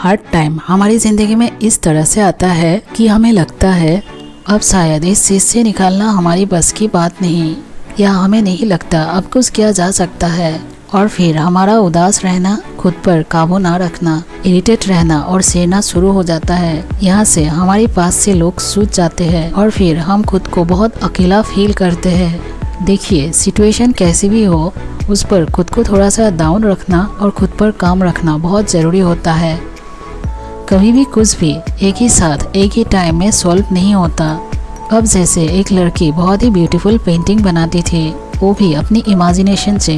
हर time हमारी ज़िंदगी में इस तरह से आता है कि हमें लगता है अब शायद इस चीज़ से निकालना हमारी बस की बात नहीं, या हमें नहीं लगता अब कुछ किया जा सकता है। और फिर हमारा उदास रहना, खुद पर काबू ना रखना, इरिटेट रहना और सेना शुरू हो जाता है। यहाँ से हमारे पास से लोग सूझ जाते हैं और फिर हम खुद को बहुत अकेला फील करते हैं। देखिए, सिचुएशन कैसी भी हो, उस पर खुद को थोड़ा सा डाउन रखना और खुद पर काम रखना बहुत ज़रूरी होता है। कभी भी कुछ भी एक ही साथ एक ही टाइम में सॉल्व नहीं होता। अब जैसे एक लड़की बहुत ही ब्यूटीफुल पेंटिंग बनाती थी, वो भी अपनी इमेजिनेशन से।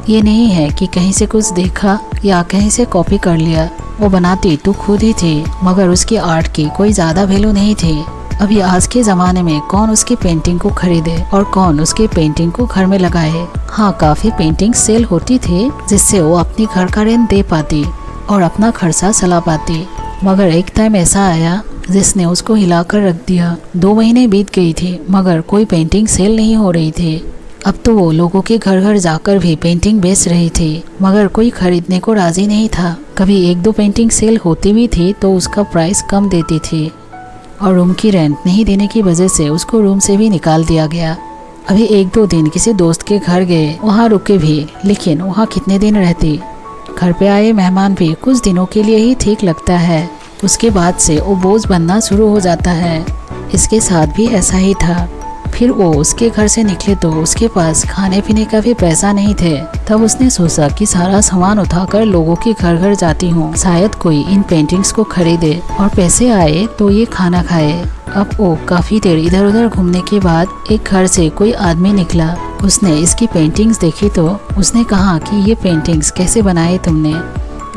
ये नहीं है कि कहीं से कुछ देखा या कहीं से कॉपी कर लिया, वो बनाती तो खुद ही थी, मगर उसकी आर्ट की कोई ज़्यादा वैल्यू नहीं थी। अभी आज के ज़माने में कौन उसकी पेंटिंग को खरीदे और कौन उसकी पेंटिंग को घर में लगाए। हाँ, काफ़ी पेंटिंग सेल होती थी जिससे वो अपनी घर का रेंट दे पाती और अपना खर्चा चला पाती, मगर एक टाइम ऐसा आया जिसने उसको हिलाकर रख दिया। 2 महीने बीत गई थी मगर कोई पेंटिंग सेल नहीं हो रही थी। अब तो वो लोगों के घर घर जाकर भी पेंटिंग बेच रही थी, मगर कोई खरीदने को राजी नहीं था। कभी 1-2 पेंटिंग सेल होती भी थी तो उसका प्राइस कम देती थी और रूम की रेंट नहीं देने की वजह से उसको रूम से भी निकाल दिया गया। अभी 1-2 दिन किसी दोस्त के घर गए, वहाँ रुके भी, लेकिन वहाँ कितने दिन रहती। घर पे आए मेहमान भी कुछ दिनों के लिए ही ठीक लगता है, उसके बाद से वो बोझ बनना शुरू हो जाता है। इसके साथ भी ऐसा ही था। फिर वो उसके घर से निकले तो उसके पास खाने पीने का भी पैसा नहीं थे। तब उसने सोचा कि सारा सामान उठाकर लोगों के घर घर जाती हूँ, शायद कोई इन पेंटिंग्स को खरीदे और पैसे आए तो ये खाना खाए। अब वो काफ़ी देर इधर उधर घूमने के बाद एक घर से कोई आदमी निकला। उसने इसकी पेंटिंग्स देखी तो उसने कहा कि ये पेंटिंग्स कैसे बनाए तुमने।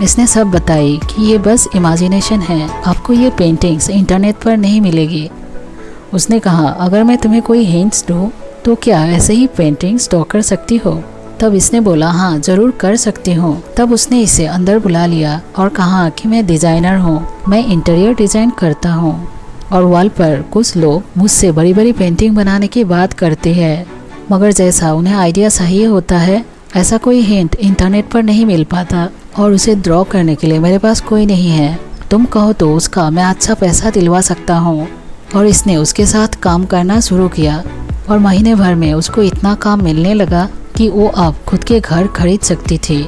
इसने सब बताई कि ये बस इमेजिनेशन है, आपको ये पेंटिंग्स इंटरनेट पर नहीं मिलेगी। उसने कहा, अगर मैं तुम्हें कोई हिंट्स दूँ तो क्या ऐसे ही पेंटिंग स्टॉक कर सकती हो। तब इसने बोला, हाँ ज़रूर कर सकती हूँ। तब उसने इसे अंदर बुला लिया और कहा कि मैं डिज़ाइनर हूँ, मैं इंटीरियर डिज़ाइन करता हूँ और वॉल पर कुछ लोग मुझसे बड़ी बड़ी पेंटिंग बनाने की बात करते हैं, मगर जैसा उन्हें आइडिया सही होता है ऐसा कोई हिंट इंटरनेट पर नहीं मिल पाता और उसे ड्रॉ करने के लिए मेरे पास कोई नहीं है। तुम कहो तो उसका मैं अच्छा पैसा दिलवा सकता हूँ। और इसने उसके साथ काम करना शुरू किया और महीने भर में उसको इतना काम मिलने लगा कि वो अब खुद के घर खरीद सकती थी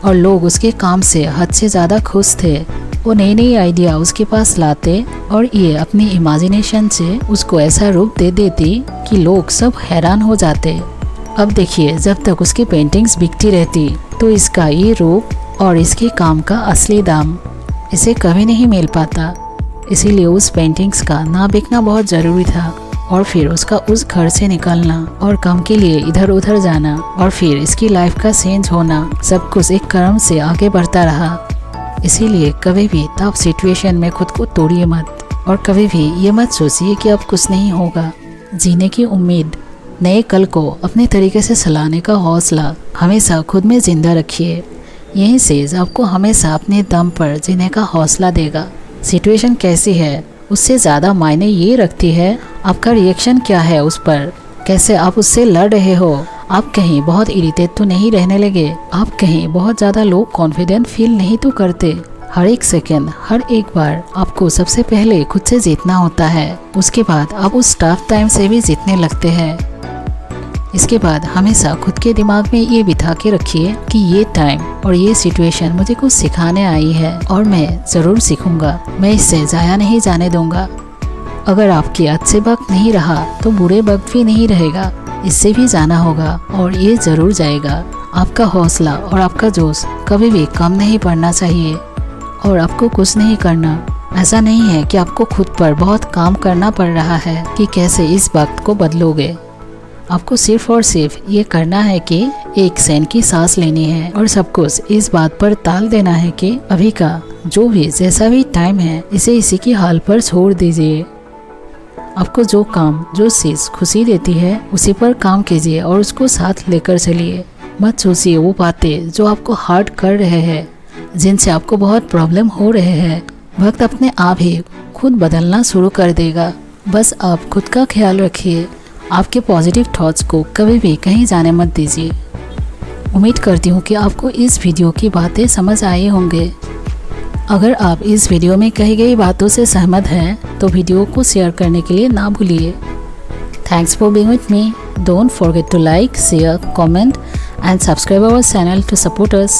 और लोग उसके काम से हद से ज़्यादा खुश थे। वो नई नई आइडिया उसके पास लाते और ये अपनी इमेजिनेशन से उसको ऐसा रूप दे देती कि लोग सब हैरान हो जाते। अब देखिए, जब तक उसकी पेंटिंग्स बिकती रहती तो इसका ये रूप और इसके काम का असली दाम इसे कभी नहीं मिल पाता। इसीलिए उस पेंटिंग्स का ना बिकना बहुत ज़रूरी था और फिर उसका उस घर से निकलना और काम के लिए इधर उधर जाना और फिर इसकी लाइफ का चेंज होना, सब कुछ एक क्रम से आगे बढ़ता रहा। इसीलिए कभी भी टफ सिचुएशन में खुद को तोड़िए मत और कभी भी ये मत सोचिए कि अब कुछ नहीं होगा। जीने की उम्मीद, नए कल को अपने तरीके से चलाने का हौसला हमेशा खुद में जिंदा रखिए। यही चीज़ आपको हमेशा अपने दम पर जीने का हौसला देगा। सिचुएशन कैसी है उससे ज़्यादा मायने ये रखती है आपका रिएक्शन क्या है उस पर, कैसे आप उससे लड़ रहे हो। आप कहीं बहुत इरिटेट तो नहीं रहने लगे, आप कहीं बहुत ज़्यादा लो कॉन्फिडेंट फील नहीं तो करते। हर एक सेकेंड, हर एक बार आपको सबसे पहले खुद से जीतना होता है, उसके बाद आप उस टफ टाइम से भी जीतने लगते हैं। इसके बाद हमेशा खुद के दिमाग में ये बिठा के रखिए कि ये टाइम और ये सिचुएशन मुझे कुछ सिखाने आई है और मैं ज़रूर सीखूंगा, मैं इससे ज़ाया नहीं जाने दूंगा। अगर आपके अच्छे वक्त नहीं रहा तो बुरे वक्त भी नहीं रहेगा, इससे भी जाना होगा और ये ज़रूर जाएगा। आपका हौसला और आपका जोश कभी भी कम नहीं पड़ना चाहिए और आपको कुछ नहीं करना। ऐसा नहीं है कि आपको खुद पर बहुत काम करना पड़ रहा है कि कैसे इस वक्त को बदलोगे। आपको सिर्फ और सिर्फ ये करना है कि एक सैन की सांस लेनी है और सब कुछ इस बात पर ताल देना है कि अभी का जो भी जैसा भी टाइम है इसे इसी की हाल पर छोड़ दीजिए। आपको जो काम, जो चीज़ खुशी देती है उसी पर काम कीजिए और उसको साथ लेकर चलिए। मत सोचिए वो बातें जो आपको हर्ट कर रहे हैं, जिनसे आपको बहुत प्रॉब्लम हो रहे हैं। वक्त अपने आप ही खुद बदलना शुरू कर देगा। बस आप खुद का ख्याल रखिए, आपके पॉजिटिव थॉट्स को कभी भी कहीं जाने मत दीजिए। उम्मीद करती हूँ कि आपको इस वीडियो की बातें समझ आई होंगे। अगर आप इस वीडियो में कही गई बातों से सहमत हैं तो वीडियो को शेयर करने के लिए ना भूलिए। Thanks for being with me. Don't forget to like, share, comment and subscribe our channel to support us.